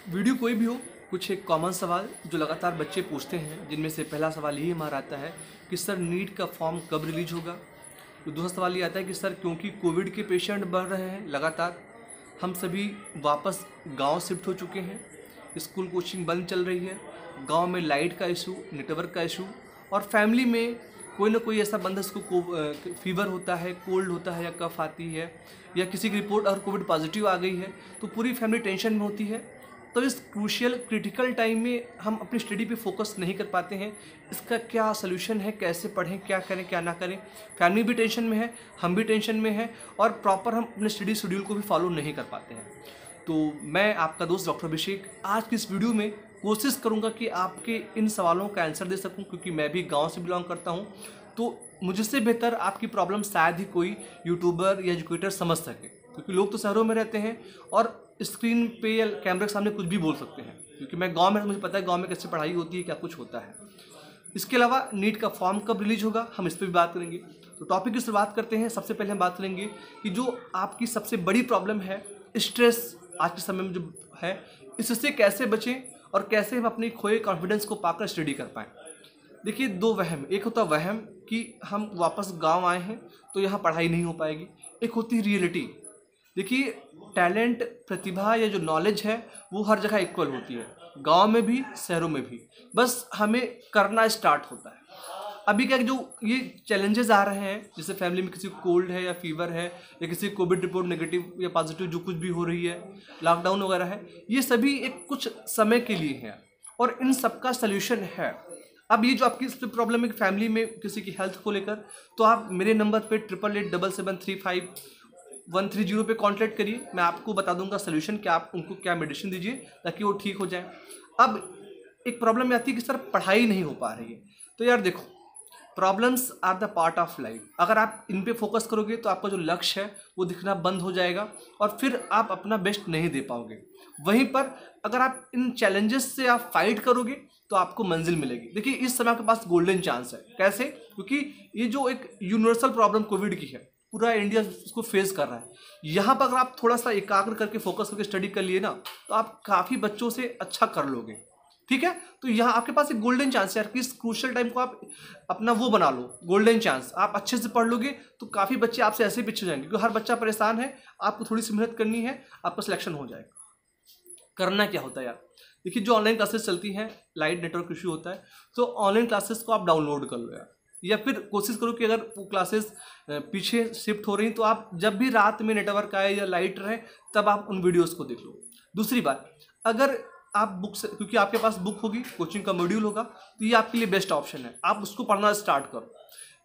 Video कोई भी हो, कुछ एक कॉमन सवाल जो लगातार बच्चे पूछते हैं, जिनमें से पहला सवाल यही हमारा आता है कि सर नीट का फॉर्म कब रिलीज होगा। तो दूसरा सवाल ये आता है कि सर क्योंकि कोविड के पेशेंट बढ़ रहे हैं लगातार, हम सभी वापस गांव शिफ्ट हो चुके हैं, स्कूल कोचिंग बंद चल रही है, गांव में लाइट का इशू, नेटवर्क का इशू, और फैमिली में कोई ना कोई ऐसा बंदा जिसको फीवर होता है, कोल्ड होता है या कफ आती है, या किसी की रिपोर्ट और कोविड पॉजिटिव आ गई है, तो पूरी फैमिली टेंशन में होती है। तो इस क्रूशियल क्रिटिकल टाइम में हम अपनी स्टडी पे फोकस नहीं कर पाते हैं। इसका क्या सोल्यूशन है, कैसे पढ़ें, क्या करें क्या ना करें। फैमिली भी टेंशन में है, हम भी टेंशन में हैं, और प्रॉपर हम अपने स्टडी शेड्यूल को भी फॉलो नहीं कर पाते हैं। तो मैं आपका दोस्त डॉक्टर अभिषेक आज की इस वीडियो में कोशिश करूंगा कि आपके इन सवालों का आंसर दे सकूं, क्योंकि मैं भी गांव से बिलोंग करता हूं। तो मुझसे बेहतर आपकी प्रॉब्लम शायद ही कोई यूट्यूबर या एजुकेटर समझ सके, क्योंकि लोग तो शहरों में रहते हैं और स्क्रीन पे या कैमरे के सामने कुछ भी बोल सकते हैं। क्योंकि मैं गांव में, मुझे पता है गांव में कैसे पढ़ाई होती है, क्या कुछ होता है। इसके अलावा नीट का फॉर्म कब रिलीज होगा, हम इस पर भी बात करेंगे। तो टॉपिक की शुरुआत करते हैं। सबसे पहले हम बात करेंगे कि जो आपकी सबसे बड़ी प्रॉब्लम है, स्ट्रेस आज के समय में जो है, इससे कैसे बचें और कैसे हम अपनी खोए कॉन्फिडेंस को पाकर स्टडी कर पाएँ। देखिए, दो वहम, एक होता है वहम कि हम वापस गांव आए हैं तो यहाँ पढ़ाई नहीं हो पाएगी, एक होती है रियलिटी। देखिए, टैलेंट, प्रतिभा या जो नॉलेज है वो हर जगह इक्वल होती है, गांव में भी शहरों में भी, बस हमें करना स्टार्ट होता है। अभी क्या, जो ये चैलेंजेस आ रहे हैं, जैसे फैमिली में किसी को कोल्ड है या फीवर है, या किसी कोविड रिपोर्ट नेगेटिव या पॉजिटिव जो कुछ भी हो रही है, लॉकडाउन वगैरह है, ये सभी एक कुछ समय के लिए है और इन सबका सल्यूशन है। अब ये जो आपकी सबसे प्रॉब्लम है फैमिली में किसी की हेल्थ को लेकर, तो आप मेरे नंबर पे 8887735130 पे कांटेक्ट करिए। मैं आपको बता दूंगा सोल्यूशन, क्या आप उनको क्या मेडिसिन दीजिए ताकि वो ठीक हो जाए। अब एक प्रॉब्लम आती है कि सर पढ़ाई नहीं हो पा रही है। तो यार देखो, problems are the part of life. अगर आप इन पे फोकस करोगे तो आपका जो लक्ष्य है वो दिखना बंद हो जाएगा और फिर आप अपना बेस्ट नहीं दे पाओगे। वहीं पर अगर आप इन चैलेंजेस से आप फाइट करोगे तो आपको मंजिल मिलेगी। देखिए, इस समय आपके पास गोल्डन चांस है। कैसे? क्योंकि ये जो एक यूनिवर्सल प्रॉब्लम कोविड की है, पूरा इंडिया उसको फेस कर रहा है। यहाँ पर अगर आप थोड़ा सा एकाग्र करके फोकस करके स्टडी कर लिए ना, तो आप काफ़ी बच्चों से अच्छा कर लोगे। ठीक है? तो यहाँ आपके पास एक गोल्डन चांस है यार कि इस क्रूशियल टाइम को आप अपना वो बना लो, गोल्डन चांस। आप अच्छे से पढ़ लोगे तो काफ़ी बच्चे आपसे ऐसे पीछे जाएंगे, क्योंकि हर बच्चा परेशान है। आपको थोड़ी सी मेहनत करनी है, आपका सिलेक्शन हो जाएगा। करना क्या होता है यार, देखिए, जो ऑनलाइन क्लासेस चलती हैं, लाइट नेटवर्क इशू होता है, तो ऑनलाइन क्लासेस को आप डाउनलोड कर लो यार, या फिर कोशिश करो कि अगर वो क्लासेस पीछे शिफ्ट हो रही तो आप जब भी रात में नेटवर्क आए या लाइट रहे तब आप उन वीडियोस को देख लो। दूसरी बात, अगर आप बुक से, क्योंकि आपके पास बुक होगी, कोचिंग का मॉड्यूल होगा, तो ये आपके लिए बेस्ट ऑप्शन है। आप उसको पढ़ना स्टार्ट करो।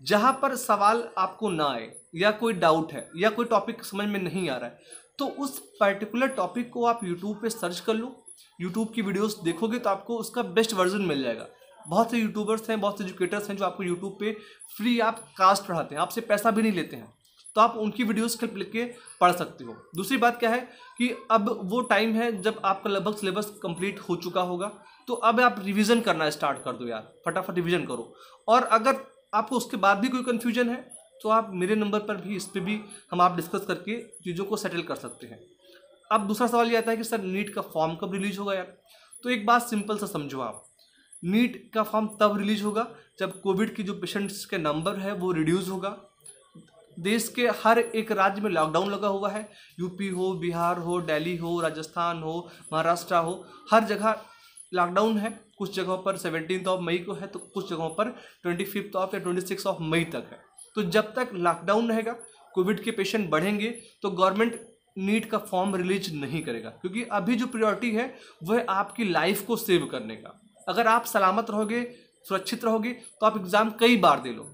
जहाँ पर सवाल आपको ना आए या कोई डाउट है या कोई टॉपिक समझ में नहीं आ रहा है, तो उस पर्टिकुलर टॉपिक को आप यूट्यूब पे सर्च कर लो। यूट्यूब की वीडियोस देखोगे तो आपको उसका बेस्ट वर्जन मिल जाएगा। बहुत से यूट्यूबर्स हैं, बहुत से एजुकेटर्स हैं जो आपको यूट्यूब पे फ्री आप क्लास पढ़ाते हैं, आपसे पैसा भी नहीं लेते हैं, तो आप उनकी वीडियोस क्लिप लिख के पढ़ सकते हो। दूसरी बात क्या है कि अब वो टाइम है जब आपका लगभग सिलेबस कंप्लीट हो चुका होगा, तो अब आप रिवीजन करना स्टार्ट कर दो यार, फटाफट रिवीजन करो। और अगर आपको उसके बाद भी कोई कन्फ्यूजन है तो आप मेरे नंबर पर भी, इस पर भी हम आप डिस्कस करके चीज़ों को सेटल कर सकते हैं। अब दूसरा सवाल ये आता है कि सर नीट का फॉर्म कब रिलीज होगा यार। तो एक बात सिंपल सा समझो आप, नीट का फॉर्म तब रिलीज होगा जब कोविड की जो पेशेंट्स के नंबर है वो रिड्यूस होगा। देश के हर एक राज्य में लॉकडाउन लगा हुआ है, यूपी हो, बिहार हो, दिल्ली हो, राजस्थान हो, महाराष्ट्र हो, हर जगह लॉकडाउन है। कुछ जगहों पर 17 मई को है, तो कुछ जगहों पर 25 या 26 मई तक है। तो जब तक लॉकडाउन रहेगा, कोविड के पेशेंट बढ़ेंगे, तो गवर्नमेंट नीट का फॉर्म रिलीज नहीं करेगा, क्योंकि अभी जो प्रायोरिटी है वह है आपकी लाइफ को सेव करने का। अगर आप सलामत रहोगे, सुरक्षित रहोगे, तो आप एग्ज़ाम कई बार दे लो।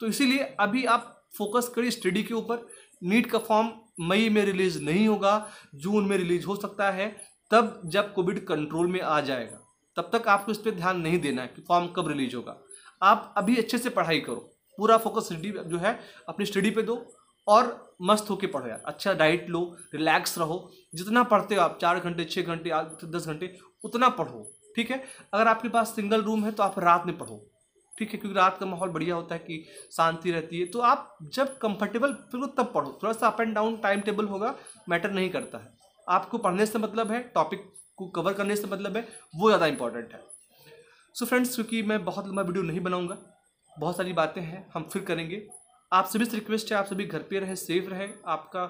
तो इसीलिए अभी आप फोकस करिए स्टडी के ऊपर। नीट का फॉर्म मई में रिलीज नहीं होगा, जून में रिलीज हो सकता है, तब जब कोविड कंट्रोल में आ जाएगा। तब तक आपको इस पर ध्यान नहीं देना है कि फॉर्म कब रिलीज होगा। आप अभी अच्छे से पढ़ाई करो, पूरा फोकस स्टडी जो है अपनी स्टडी पे दो और मस्त होके पढ़ो यार। अच्छा डाइट लो, रिलैक्स रहो। जितना पढ़ते हो आप, 4 घंटे, 6 घंटे, 10 घंटे, उतना पढ़ो। ठीक है? अगर आपके पास सिंगल रूम है तो आप रात में पढ़ो। ठीक है? क्योंकि रात का माहौल बढ़िया होता है कि शांति रहती है। तो आप जब कंफर्टेबल फिर तब पढ़ो। थोड़ा सा up and down time table होगा, मैटर नहीं करता है। आपको पढ़ने से मतलब है टॉपिक को कवर करने से मतलब है वो ज़्यादा इंपॉर्टेंट है। सो फ्रेंड्स, क्योंकि मैं बहुत लंबा वीडियो नहीं बनाऊंगा, बहुत सारी बातें हैं हम फिर करेंगे। आप सभी से रिक्वेस्ट है, आप सभी घर पे रहें, सेफ रहें। आपका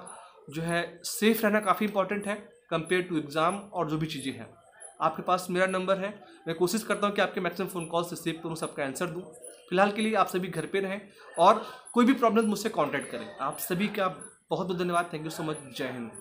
जो है सेफ रहना काफ़ी इंपॉर्टेंट है कंपेयर टू एग्ज़ाम और जो भी चीज़ें हैं। आपके पास मेरा नंबर है, मैं कोशिश करता हूँ कि आपके मैक्सिमम फ़ोन कॉल से सेव करूँ, सबका आंसर दूँ। फिलहाल के लिए आप सभी घर पे रहें और कोई भी प्रॉब्लम मुझसे कांटेक्ट करें। आप सभी का बहुत बहुत धन्यवाद। Thank you so much. जय हिंद।